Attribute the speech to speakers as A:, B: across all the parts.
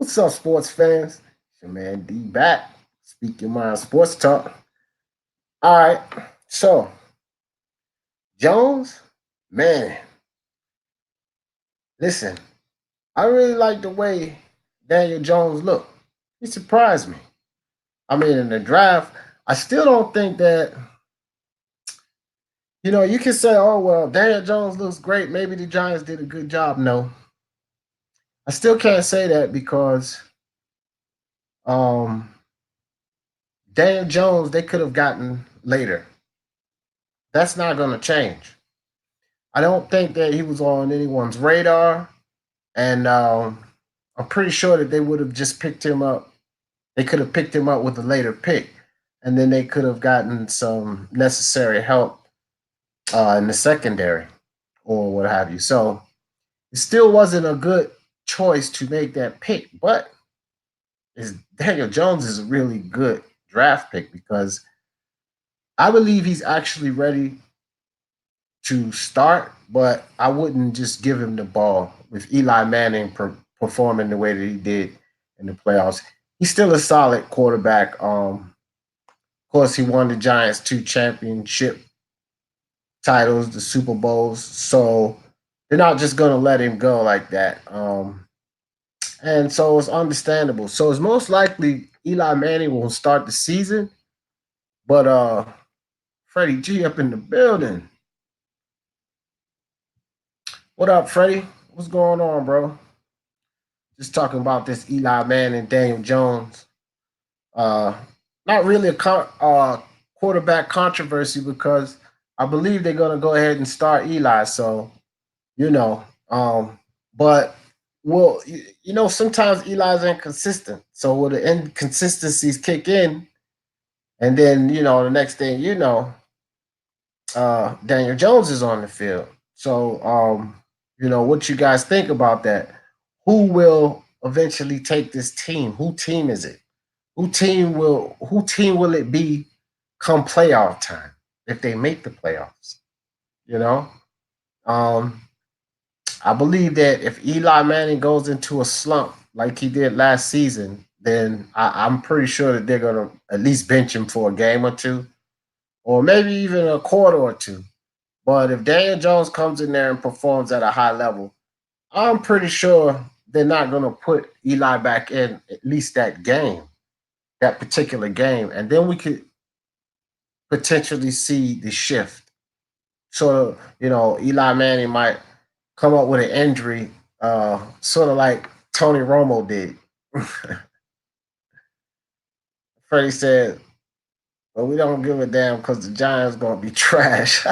A: What's up, sports fans? It's your man D back. Speak your mind sports talk. All right. So, Jones, man, listen, I really like the way Daniel Jones looked. He surprised me. I mean, in the draft, I still don't think that, you can say, oh, well, Daniel Jones looks great. Maybe the Giants did a good job. No, I still can't say that because um, Daniel Jones, they could have gotten later. That's not going to change. I don't think that he was on anyone's radar, and I'm pretty sure that they would have just picked him up. They could have picked him up with a later pick, and then they could have gotten some necessary help in the secondary or what have you. So it still wasn't a good choice to make that pick, but Daniel Jones is a really good draft pick because I believe he's actually ready to start, but I wouldn't just give him the ball with Eli Manning performing the way that he did in the playoffs. He's still a solid quarterback. Of course, he won the Giants two championship titles, the Super Bowls, so they're not just going to let him go like that. And so it's understandable. So it's most likely Eli Manning will start the season, but Freddie G up in the building. What up, Freddie? What's going on, bro? Just talking about this Eli Manning and Daniel Jones. Uh, Not really a quarterback controversy because I believe they're going to go ahead and start Eli. So, you know, but well, sometimes Eli's inconsistent. So will the inconsistencies kick in, and then the next thing Daniel Jones is on the field. So, what you guys think about that? Who will eventually take this team? Who team is it? Who team will it be come playoff time if they make the playoffs? You know, um, I believe that if Eli Manning goes into a slump like he did last season, then I'm pretty sure that they're gonna at least bench him for a game or two, or maybe even a quarter or two. But if Daniel Jones comes in there and performs at a high level, I'm pretty sure they're not going to put Eli back in at least that game, that particular game. And then we could potentially see the shift. So, Eli Manning might come up with an injury, sort of like Tony Romo did. Freddie said, "Well, we don't give a damn because the Giants going to be trash."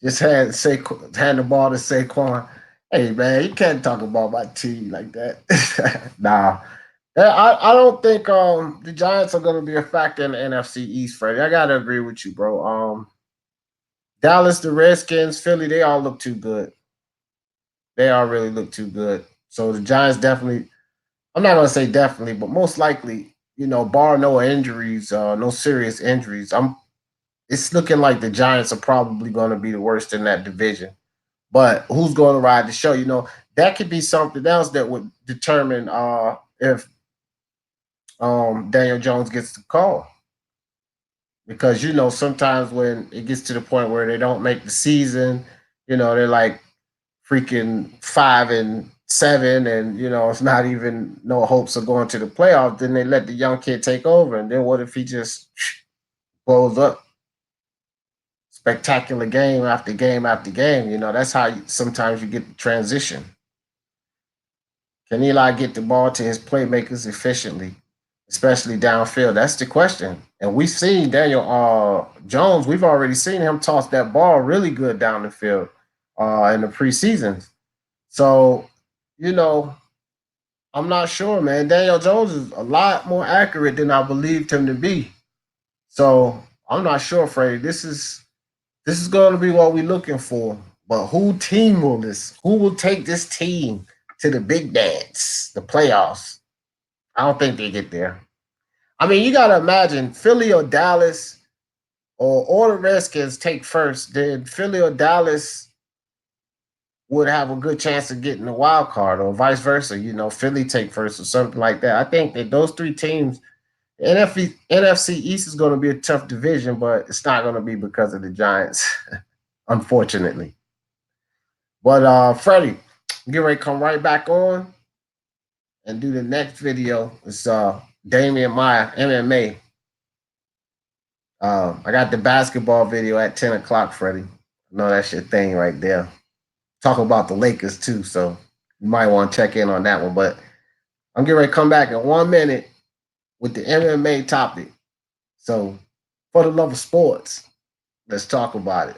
A: Just hand the ball to Saquon. Hey man, you can't talk about my team like that. Nah, I don't think the Giants are going to be a factor in the NFC East, Freddie. I gotta agree with you, bro. Dallas, the Redskins, Philly, they all look too good. They all really look too good. So the Giants definitely. I'm not gonna say definitely, but most likely, bar no injuries, no serious injuries. It's looking like the Giants are probably going to be the worst in that division. But who's going to ride the show? That could be something else that would determine if Daniel Jones gets the call. Because sometimes when it gets to the point where they don't make the season, they're like freaking 5-7, and it's not even no hopes of going to the playoffs. Then they let the young kid take over, and then what if he just blows up? Spectacular game after game after game. That's how sometimes you get the transition. Can Eli get the ball to his playmakers efficiently, especially downfield? That's the question. And we've seen Daniel Jones. We've already seen him toss that ball really good down the field in the preseasons. So, you know, I'm not sure, man. Daniel Jones is a lot more accurate than I believed him to be. So I'm not sure, Freddie. This is going to be what we're looking for. But who will take this team to the big dance, the playoffs? I don't think they get there. I mean, you got to imagine Philly or Dallas or the Redskins take first. Then Philly or Dallas, would have a good chance of getting the wild card, or vice versa. Philly take first or something like that. I think that those three teams, NFC East is going to be a tough division, but it's not going to be because of the Giants, unfortunately. But Freddie, get ready to come right back on and do the next video. It's Damian Maya MMA. I got the basketball video at 10 o'clock, Freddie. I know that's your thing right there. Talk about the Lakers too, so you might want to check in on that one. But I'm getting ready to come back in 1 minute with the MMA topic. So, for the love of sports, let's talk about it.